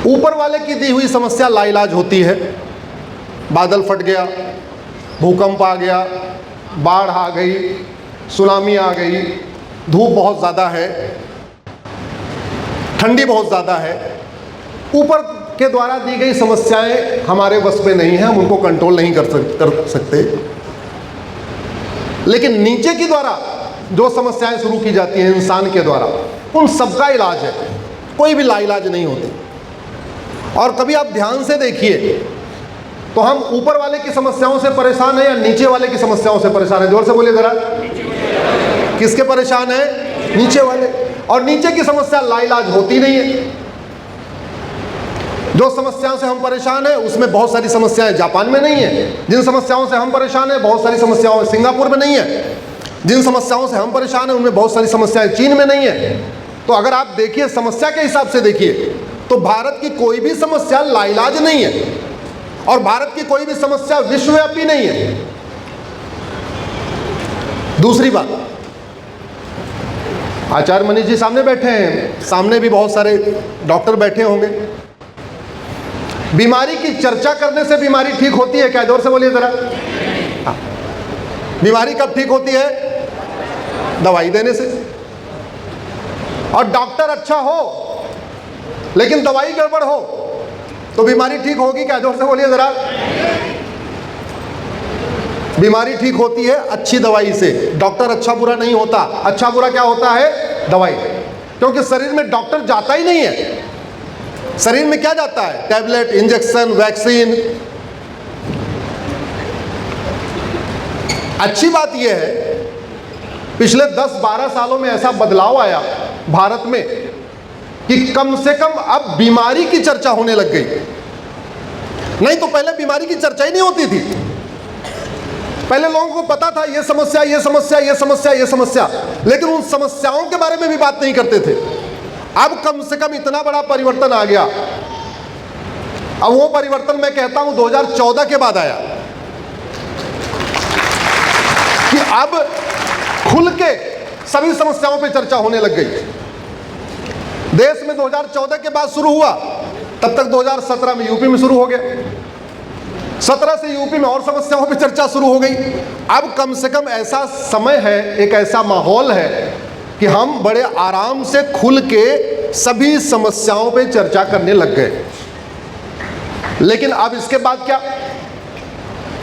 ऊपर वाले की दी हुई समस्या लाइलाज होती है। बादल फट गया, भूकंप आ गया, बाढ़ आ गई, सुनामी आ गई, धूप बहुत ज़्यादा है, ठंडी बहुत ज़्यादा है। ऊपर के द्वारा दी गई समस्याएं हमारे वश में नहीं है, हम उनको कंट्रोल नहीं कर सकते। लेकिन नीचे की द्वारा जो समस्याएं शुरू की जाती हैं इंसान के द्वारा, उन सबका इलाज है, कोई भी लाइलाज नहीं होती। और कभी आप ध्यान से देखिए तो हम ऊपर वाले की समस्याओं से परेशान हैं या नीचे वाले की समस्याओं से परेशान हैं? जोर से बोलिए जरा। किसके परेशान है? नीचे वाले। और नीचे की समस्या लाइलाज होती नहीं है। जो समस्याओं से हम परेशान हैं उसमें बहुत सारी समस्याएं जापान में नहीं है। जिन समस्याओं से हम परेशान हैं बहुत सारी समस्याएं सिंगापुर में नहीं है। जिन समस्याओं से हम परेशान हैं उनमें बहुत सारी समस्याएं चीन में नहीं है। तो अगर आप देखिए समस्या के हिसाब से देखिए तो भारत की कोई भी समस्या लाइलाज नहीं है और भारत की कोई भी समस्या विश्वव्यापी नहीं है। दूसरी बात, आचार्य मनीष जी सामने बैठे हैं, सामने भी बहुत सारे डॉक्टर बैठे होंगे। बीमारी की चर्चा करने से बीमारी ठीक होती है क्या? जोर से बोलिए जरा। बीमारी कब ठीक होती है? दवाई देने से। और डॉक्टर अच्छा हो लेकिन दवाई गड़बड़ हो तो बीमारी ठीक होगी क्या? जोर से बोलिए जरा। बीमारी ठीक होती है अच्छी दवाई से। डॉक्टर अच्छा बुरा नहीं होता। अच्छा बुरा क्या होता है? दवाई। क्योंकि शरीर में डॉक्टर जाता ही नहीं है। शरीर में क्या जाता है? Tablet, injection, vaccine. अच्छी बात यह है पिछले 10-12 सालों में ऐसा बदलाव आया भारत में कि कम से कम अब बीमारी की चर्चा होने लग गई। नहीं तो पहले बीमारी की चर्चा ही नहीं होती थी। पहले लोगों को पता था ये समस्या, ये समस्या, ये समस्या, ये समस्या, लेकिन उन समस्याओं के बारे में भी बात नहीं करते थे। अब कम से कम इतना बड़ा परिवर्तन आ गया। अब वो परिवर्तन मैं कहता हूं 2014 के बाद आया कि अब खुल के सभी समस्याओं पे चर्चा होने लग गई। देश में 2014 के बाद शुरू हुआ, तब तक 2017 में यूपी में शुरू हो गया। 17 से यूपी में और समस्याओं पे चर्चा शुरू हो गई। अब कम से कम ऐसा समय है, एक ऐसा माहौल है कि हम बड़े आराम से खुल के सभी समस्याओं पे चर्चा करने लग गए। लेकिन अब इसके बाद क्या?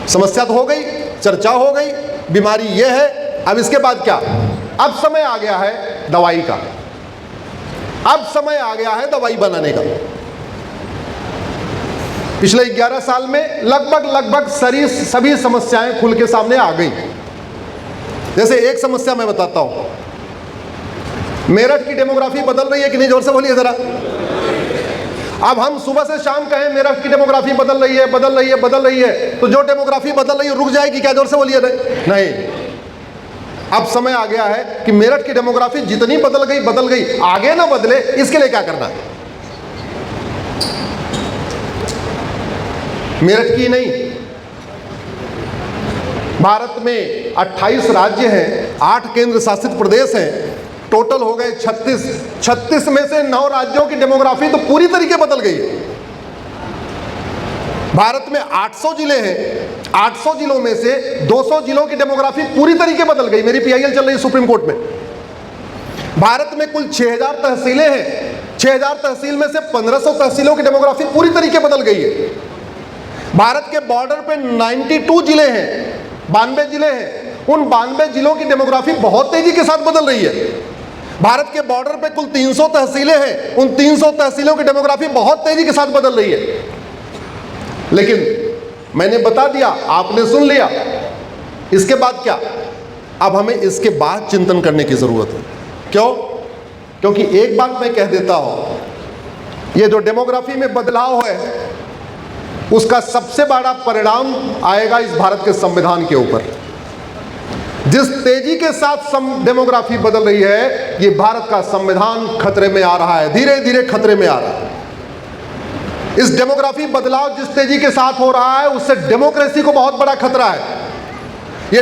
समस्या तो हो गई, चर्चा हो गई, बीमारी ये है, अब इसके बाद क्या? अब समय आ गया है दवाई का। अब समय आ गया है दवाई बनाने का। पिछले 11 साल में लगभग सभी समस्याएं खुल के सामने आ गई। जैसे एक समस्या मैं बताता हूं, मेरठ की डेमोग्राफी बदल रही है कि नहीं? जोर से बोलिए जरा। अब हम सुबह से शाम कहें मेरठ की डेमोग्राफी बदल रही है, बदल रही है, बदल रही है, तो जो डेमोग्राफी बदल रही है रुक जाएगी क्या? जोर से बोलिए नहीं। अब समय आ गया है कि मेरठ की डेमोग्राफी जितनी बदल गई, आगे ना बदले, इसके लिए क्या करना है? मेरठ की नहीं, भारत में 28 राज्य हैं, 8 केंद्र शासित प्रदेश हैं, टोटल हो गए 36 में से 9 राज्यों की डेमोग्राफी तो पूरी तरीके बदल गई है। भारत में 800 जिले हैं, 800 जिलों में से 200 जिलों की डेमोग्राफी पूरी तरीके बदल गई। मेरी पीआईएल चल रही है सुप्रीम कोर्ट में। भारत में कुल 6000 तहसीलें हैं, 6000 तहसील में से 1500 तहसीलों की डेमोग्राफी पूरी तरीके बदल गई है। भारत के बॉर्डर पे 92 जिले हैं, 92 जिले हैं, उन 92 जिलों की डेमोग्राफी बहुत तेजी के साथ बदल रही है। भारत के बॉर्डर पे कुल 300 तहसीलें हैं, उन 300 तहसीलों की डेमोग्राफी बहुत तेजी के साथ बदल रही है। लेकिन मैंने बता दिया, आपने सुन लिया, इसके बाद क्या? अब हमें इसके बाद चिंतन करने की जरूरत है। क्यों? क्योंकि एक बात मैं कह देता हूं, ये जो डेमोग्राफी में बदलाव है उसका सबसे बड़ा परिणाम आएगा इस भारत के संविधान के ऊपर। जिस तेजी के साथ डेमोग्राफी बदल रही है, ये भारत का संविधान खतरे में आ रहा है, धीरे धीरे खतरे में आ रहा है। इस डेमोग्राफी बदलाव जिस तेजी के साथ हो रहा है उससे डेमोक्रेसी को बहुत बड़ा खतरा है। ये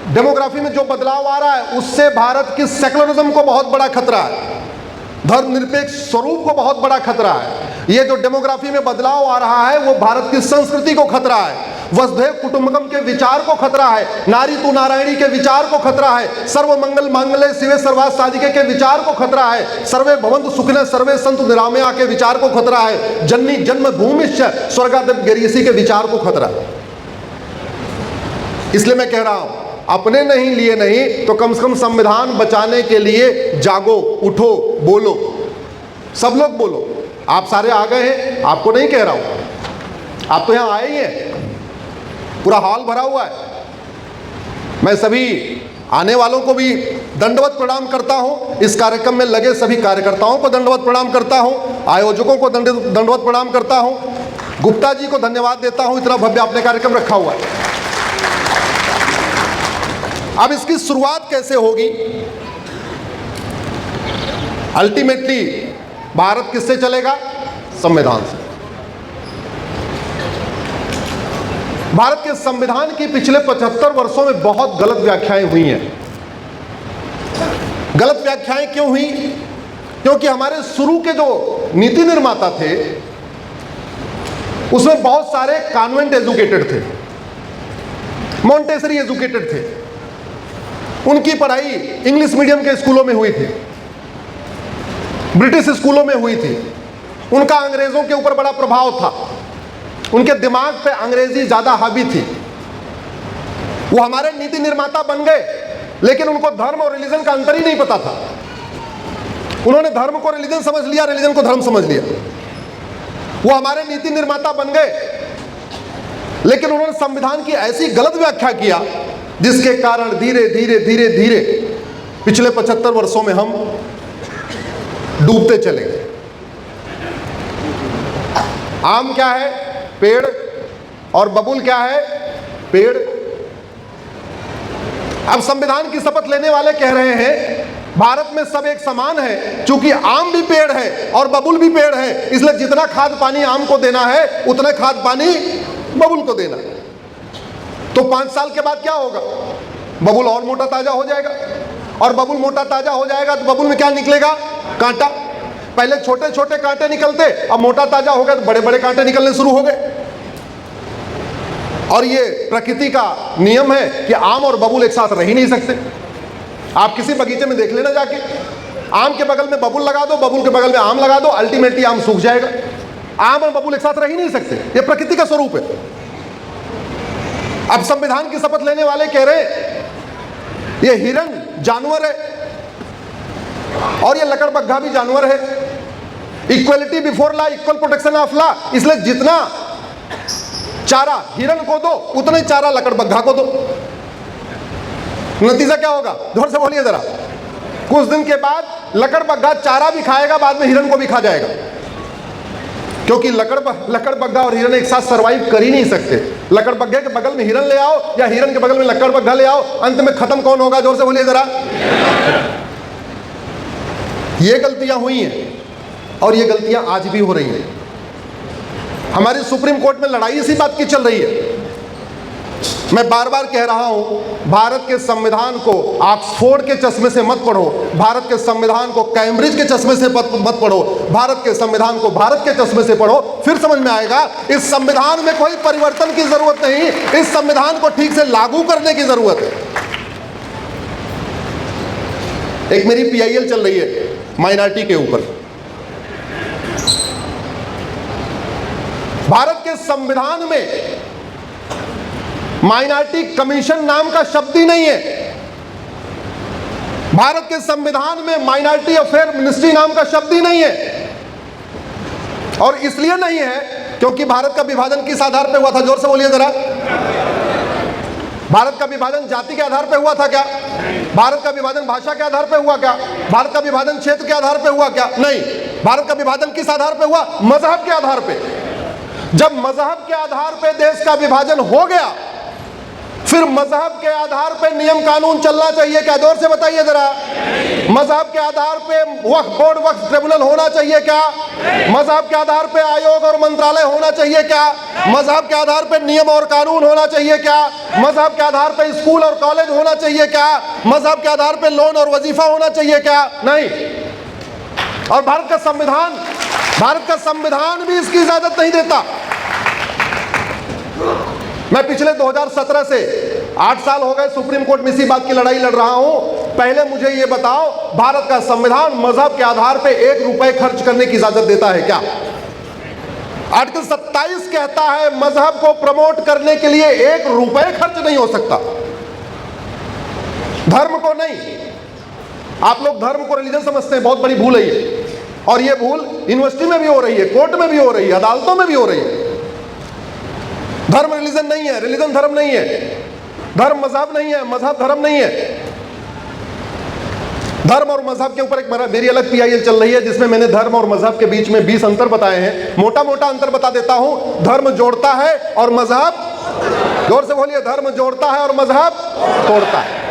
डेमोग्राफी में जो बदलाव आ रहा है उससे भारत की सेकुलरिज्म को बहुत बड़ा खतरा है। धर्मनिरपेक्ष स्वरूप को बहुत बड़ा खतरा है। ये जो डेमोग्राफी में बदलाव आ रहा है वो भारत की संस्कृति को खतरा है, वसुधैव कुटुंबकम के विचार को खतरा है, नारी तू नारायणी के विचार को खतरा है, सर्व मंगल मांगल्ये शिवे सर्वार्थ साधिके के विचार को खतरा है, सर्वे भवन्तु सुखिनः सर्वे सन्तु निरामया के विचार को खतरा है, जननी जन्मभूमिश्च स्वर्गादपि गरीयसी के विचार को खतरा है। इसलिए मैं कह रहा हूं, अपने नहीं लिए नहीं तो कम से कम संविधान बचाने के लिए जागो, उठो, बोलो, सब लोग बोलो। आप सारे आ गए हैं, आपको नहीं कह रहा हूं, आप तो यहां आए ही हैं, पूरा हॉल भरा हुआ है। मैं सभी आने वालों को भी दंडवत प्रणाम करता हूं, इस कार्यक्रम में लगे सभी कार्यकर्ताओं को दंडवत प्रणाम करता हूं, आयोजकों को दंडवत प्रणाम करता हूं, गुप्ता जी को धन्यवाद देता हूं, इतना भव्य आपने कार्यक्रम रखा हुआ है। अब इसकी शुरुआत कैसे होगी? अल्टीमेटली भारत किससे चलेगा? संविधान से। भारत के संविधान की पिछले 75 वर्षों में बहुत गलत व्याख्याएं हुई हैं। गलत व्याख्याएं क्यों हुई? क्योंकि हमारे शुरू के जो नीति निर्माता थे उसमें बहुत सारे कॉन्वेंट एजुकेटेड थे, मॉन्टेसरी एजुकेटेड थे, उनकी पढ़ाई इंग्लिश मीडियम के स्कूलों में हुई थी, ब्रिटिश स्कूलों में हुई थी, उनका अंग्रेजों के ऊपर बड़ा प्रभाव था, उनके दिमाग पे अंग्रेजी ज्यादा हावी थी। वो हमारे नीति निर्माता बन गए, लेकिन उनको धर्म और रिलीजन का अंतर ही नहीं पता था। उन्होंने धर्म को रिलीजन समझ लिया, रिलीजन को धर्म समझ लिया। वो हमारे नीति निर्माता बन गए, लेकिन उन्होंने संविधान की ऐसी गलत व्याख्या किया जिसके कारण धीरे धीरे धीरे धीरे पिछले 75 वर्षों में हम डूबते चले गए। आम क्या है? पेड़। और बबूल क्या है? पेड़। अब संविधान की शपथ लेने वाले कह रहे हैं भारत में सब एक समान है, क्योंकि आम भी पेड़ है और बबूल भी पेड़ है, इसलिए जितना खाद पानी आम को देना है उतना खाद पानी बबूल को देना है। तो 5 साल के बाद क्या होगा? बबूल और मोटा ताजा हो जाएगा, और बबूल मोटा ताजा हो जाएगा तो बबूल में क्या निकलेगा? कांटा। पहले छोटे छोटे कांटे निकलते, अब मोटा ताजा हो गया तो बड़े बड़े कांटे निकलने शुरू हो गए। और ये प्रकृति का नियम है कि आम और बबूल एक साथ रह ही नहीं सकते। आप किसी बगीचे में देख लेना जाके, आम के बगल में बबूल लगा दो, बबूल के बगल में आम लगा दो, अल्टीमेटली आम सूख जाएगा। आम और बबूल एक साथ रह ही नहीं सकते, ये प्रकृति का स्वरूप है। अब संविधान की शपथ लेने वाले कह रहे ये हिरन जानवर है और ये लकड़बग्घा भी जानवर है। Equality before law, equal protection of law, इसलिए जितना चारा हिरन को दो उतना ही चारा लकड़बग्घा को दो। नतीजा क्या होगा? जोर से बोलिए जरा। कुछ दिन के बाद लकड़बग्घा चारा भी खाएगा, बाद में हिरन को भी खा जाएगा, क्योंकि लकड़बग्घा और हिरन एक साथ सरवाइव कर ही नहीं सकते। लकड़बग्घे के बगल में हिरन ले आओ या हिरन के बगल में लकड़बग्घा ले आओ, अंत में खत्म कौन होगा? जोर से बोलिए जरा। ये गलतियां हुई हैं और ये गलतियां आज भी हो रही हैं। हमारी सुप्रीम कोर्ट में लड़ाई इसी बात की चल रही है। मैं बार बार कह रहा हूं, भारत के संविधान को ऑक्सफोर्ड के चश्मे से मत पढ़ो, भारत के संविधान को कैम्ब्रिज के चश्मे से मत पढ़ो, भारत के संविधान को भारत के चश्मे से पढ़ो, फिर समझ में आएगा इस संविधान में कोई परिवर्तन की जरूरत नहीं, इस संविधान को ठीक से लागू करने की जरूरत है। एक मेरी PIL चल रही है माइनॉरिटी के ऊपर। भारत के संविधान में माइनॉरिटी कमीशन नाम का शब्द ही नहीं है। भारत के संविधान में माइनॉरिटी अफेयर मिनिस्ट्री नाम का शब्द ही नहीं है। और इसलिए नहीं है क्योंकि भारत का विभाजन किस आधार पर हुआ था? जोर से बोलिए जरा। भारत का विभाजन जाति के आधार पर हुआ था क्या? भारत का विभाजन भाषा के आधार पर हुआ क्या? भारत का विभाजन क्षेत्र के आधार पर हुआ क्या? नहीं। भारत का विभाजन किस आधार पर हुआ? मजहब के आधार पर। जब मजहब के आधार पर देश का विभाजन हो गया, फिर मजहब के आधार पे नियम कानून चलना चाहिए क्या? जोर से बताइए जरा। मजहब के आधार पे वक्फ बोर्ड, वक्फ ट्रिब्यूनल होना चाहिए क्या? मजहब के आधार पे आयोग और मंत्रालय होना चाहिए क्या? मजहब के आधार पे नियम और कानून होना चाहिए क्या? मजहब के आधार पे स्कूल और कॉलेज होना चाहिए क्या? मजहब के आधार पे लोन और वजीफा होना चाहिए क्या? नहीं। और भारत का संविधान भी इसकी इजाजत नहीं देता। मैं पिछले 2017 से 8 साल हो गए सुप्रीम कोर्ट में इसी बात की लड़ाई लड़ रहा हूं। पहले मुझे यह बताओ, भारत का संविधान मजहब के आधार पर 1 रुपए खर्च करने की इजाजत देता है क्या? आर्टिकल 27 कहता है मजहब को प्रमोट करने के लिए 1 रुपए खर्च नहीं हो सकता। धर्म को नहीं। आप लोग धर्म को रिलीजन समझते हैं, बहुत बड़ी भूल है ये। और ये भूल यूनिवर्सिटी में भी हो रही है, कोर्ट में भी हो रही है, अदालतों में भी हो रही है। धर्म रिलीजन नहीं है, रिलीजन धर्म नहीं है, धर्म मजहब नहीं है, मजहब धर्म नहीं है। धर्म और मजहब के ऊपर एक मेरी अलग PIL चल रही है जिसमें मैंने धर्म और मजहब के बीच में 20 अंतर बताए हैं। मोटा मोटा अंतर बता देता हूं। धर्म जोड़ता है और मजहब, जोर से बोलिए, धर्म जोड़ता है और मजहब तोड़ता है।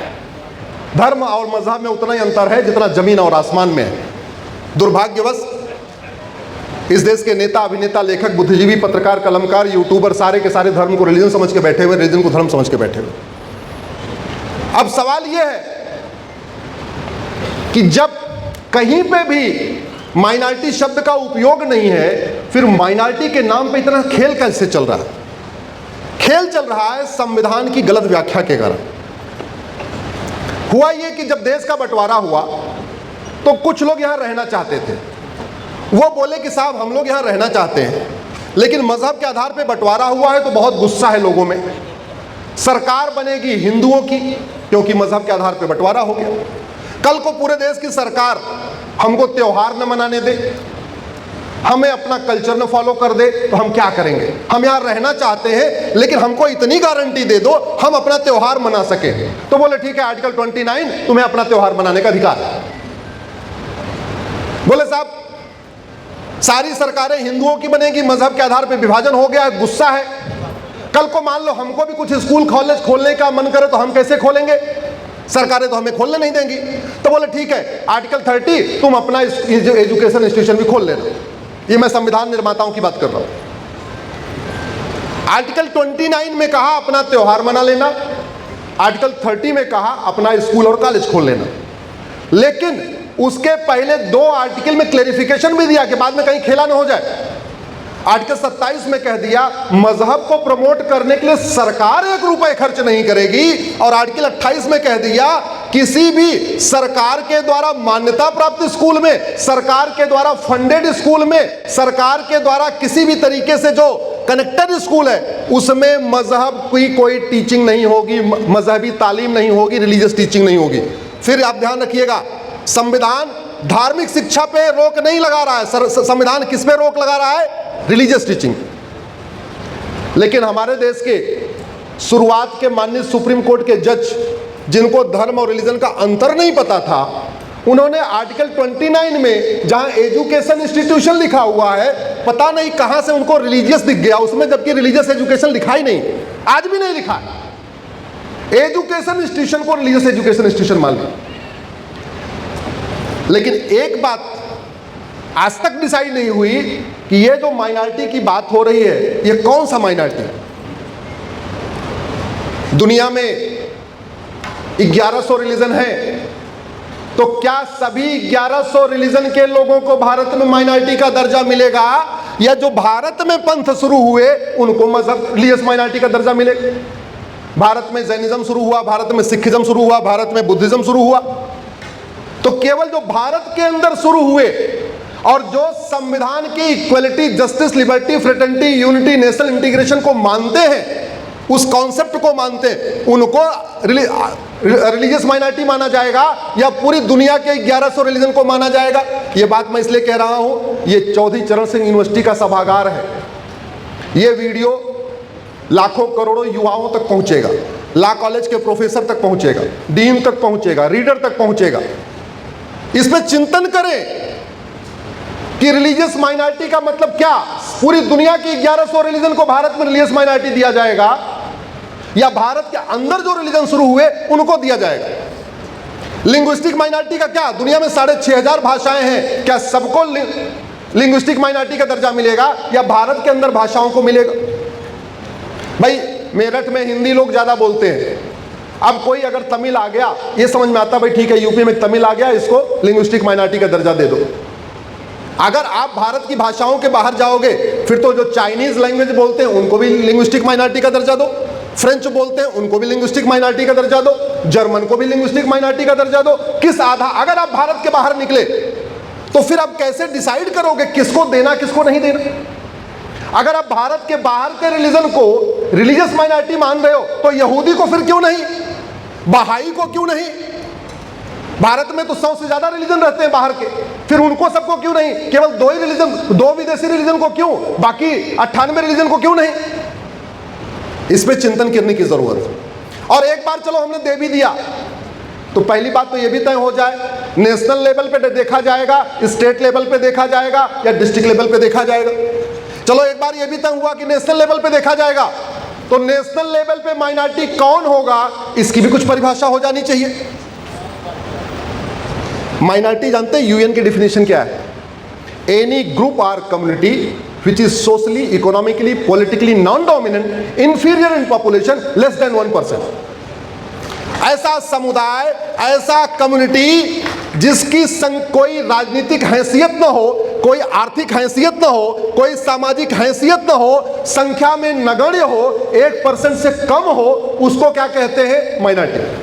धर्म और मजहब में उतना ही अंतर है जितना जमीन और आसमान में है। दुर्भाग्यवश इस देश के नेता, अभिनेता, लेखक, बुद्धिजीवी, पत्रकार, कलमकार, यूट्यूबर सारे के सारे धर्म को रिलीजन समझ के बैठे हुए, रिलीजन को धर्म समझ के बैठे हुए। अब सवाल यह है कि जब कहीं पे भी माइनॉरिटी शब्द का उपयोग नहीं है, फिर माइनॉरिटी के नाम पे इतना खेल कैसे चल रहा है? खेल चल रहा है संविधान की गलत व्याख्या के कारण। हुआ यह कि जब देश का बंटवारा हुआ तो कुछ लोग यहां रहना चाहते थे। वो बोले कि साहब हम लोग यहां रहना चाहते हैं, लेकिन मजहब के आधार पे बंटवारा हुआ है तो बहुत गुस्सा है लोगों में। सरकार बनेगी हिंदुओं की, क्योंकि मजहब के आधार पे बंटवारा हो गया। कल को पूरे देश की सरकार हमको त्योहार न मनाने दे, हमें अपना कल्चर न फॉलो कर दे, तो हम क्या करेंगे? हम यहाँ रहना चाहते हैं लेकिन हमको इतनी गारंटी दे दो हम अपना त्योहार मना सके। तो बोले ठीक है, आर्टिकल 29 तुम्हें अपना त्योहार मनाने का अधिकार है। बोले साहब सारी सरकारें हिंदुओं की बनेगी, मजहब के आधार पर विभाजन हो गया, गुस्सा है। कल को मान लो हमको भी कुछ स्कूल कॉलेज खोलने का मन करे तो हम कैसे खोलेंगे? सरकारें तो हमें खोलने नहीं देंगी। तो बोले ठीक है, आर्टिकल 30 तुम अपना एजुकेशन इंस्टीट्यूशन भी खोल लेना। ये मैं संविधान निर्माताओं की बात कर रहा हूं। आर्टिकल 29 में कहा अपना त्योहार मना लेना, आर्टिकल 30 में कहा अपना स्कूल और कॉलेज खोल लेना। लेकिन उसके पहले 2 आर्टिकल में क्लेरिफिकेशन भी दिया कि बाद में कहीं खेला ना हो जाए। आर्टिकल 27 में कह दिया मजहब को प्रमोट करने के लिए सरकार 1 रुपए खर्च नहीं करेगी, और आर्टिकल 28 में कह दिया किसी भी सरकार के द्वारा मान्यता प्राप्त स्कूल में, सरकार के द्वारा फंडेड स्कूल में, सरकार के द्वारा किसी भी तरीके से जो कनेक्टेड स्कूल है उसमें मजहब की कोई टीचिंग नहीं होगी, मजहबी तालीम नहीं होगी, रिलीजियस टीचिंग नहीं होगी। फिर आप ध्यान रखिएगा, संविधान धार्मिक शिक्षा पे रोक नहीं लगा रहा है। संविधान किस पे रोक लगा रहा है? Religious teaching. लेकिन हमारे देश के शुरुआत के माननीय सुप्रीम कोर्ट के जज, जिनको धर्म और रिलीजन का अंतर नहीं पता था, उन्होंने आर्टिकल 29 में जहां एजुकेशन इंस्टीट्यूशन लिखा हुआ है, पता नहीं कहां से उनको रिलीजियस दिख गया उसमें, जबकि रिलीजियस एजुकेशन लिखा ही नहीं, आज भी नहीं लिखा। एजुकेशन इंस्टीट्यूशन को रिलीजियस एजुकेशन इंस्टीट्यूशन मान लिया। लेकिन एक बात आज तक डिसाइड नहीं हुई कि ये जो माइनॉरिटी की बात हो रही है, ये कौन सा माइनॉरिटी? दुनिया में 1100 रिलीजन है, तो क्या सभी 1100 रिलीजन के लोगों को भारत में माइनॉरिटी का दर्जा मिलेगा, या जो भारत में पंथ शुरू हुए उनको मजहब रिलीजियस माइनॉरिटी का दर्जा मिलेगा? भारत में जैनिज्म शुरू हुआ, भारत में सिखिज्म शुरू हुआ, भारत में बुद्धिज्म शुरू हुआ, तो केवल जो भारत के अंदर शुरू हुए और जो संविधान की equality, justice, liberty, fraternity, unity, national integration को मानते हैं, उस कॉन्सेप्ट को मानते हैं, उनको रिलीजियस माइनॉरिटी माना जाएगा, या पूरी दुनिया के 1100 रिलीजन को माना जाएगा? ये बात मैं इसलिए कह रहा हूं, ये चौधरी चरण सिंह यूनिवर्सिटी का सभागार है। ये वीडियो लाखों करोड़ों युवाओं तक पहुंचेगा, लॉ कॉलेज के प्रोफेसर तक पहुंचेगा, डीन तक पहुंचेगा, रीडर तक पहुंचेगा। इस पर चिंतन करें कि रिलीजियस माइनॉरिटी का मतलब क्या? पूरी दुनिया की 1100 रिलीजन को भारत में रिलीजियस माइनॉरिटी दिया जाएगा, या भारत के अंदर जो रिलीजन शुरू हुए उनको दिया जाएगा? लिंग्विस्टिक माइनॉरिटी का क्या? दुनिया में 6500 भाषाएं हैं, क्या सबको लिंग्विस्टिक माइनॉरिटी का दर्जा मिलेगा, या भारत के अंदर भाषाओं को मिलेगा? भाई मेरठ में हिंदी लोग ज्यादा बोलते हैं, अब कोई अगर तमिल आ गया, ये समझ में आता भाई ठीक है यूपी में तमिल आ गया, इसको लिंग्विस्टिक माइनॉरिटी का दर्जा दे दो। अगर आप भारत की भाषाओं के बाहर जाओगे फिर तो जो चाइनीज लैंग्वेज बोलते हैं उनको भी लिंग्विस्टिक माइनॉरिटी का दर्जा दो, फ्रेंच बोलते हैं उनको भी लिंग्विस्टिक माइनॉरिटी का दर्जा दो, जर्मन को भी लिंग्विस्टिक माइनॉरिटी का दर्जा दो। किस आधार, अगर आप भारत के बाहर निकले तो फिर आप कैसे डिसाइड करोगे किसको देना किसको नहीं देना? अगर आप भारत के बाहर के रिलीजन को रिलीजियस माइनॉरिटी मान रहे हो तो यहूदी को फिर क्यों नहीं, बहाई को क्यों नहीं? भारत में तो 100 से ज्यादा रिलीजन रहते हैं बाहर के, फिर उनको सबको क्यों नहीं? केवल 2 ही रिलीजन, 2 विदेशी रिलीजन को क्यों, बाकी 98 रिलीजन को क्यों नहीं? इस पे चिंतन करने की जरूरत है। और एक बार चलो हमने दे भी दिया तो पहली बात तो यह भी तय हो जाए, नेशनल लेवल पे देखा जाएगा, स्टेट लेवल पे देखा जाएगा या डिस्ट्रिक्ट लेवल पे देखा जाएगा। चलो एक बार यह भी तय हुआ कि नेशनल लेवल पे देखा जाएगा, तो नेशनल लेवल पे माइनॉरिटी कौन होगा इसकी भी कुछ परिभाषा हो जानी चाहिए। माइनॉरिटी जानते हैं यूएन की डिफिनेशन क्या है? Any group or community which is socially, economically, politically non dominant, inferior in population, less than 1%। ऐसा समुदाय, ऐसा कम्युनिटी जिसकी कोई राजनीतिक हैसियत न हो, कोई आर्थिक हैसियत न हो, कोई सामाजिक हैसियत न हो, संख्या में नगण्य हो, 1% से कम हो, उसको क्या कहते हैं? माइनॉरिटी।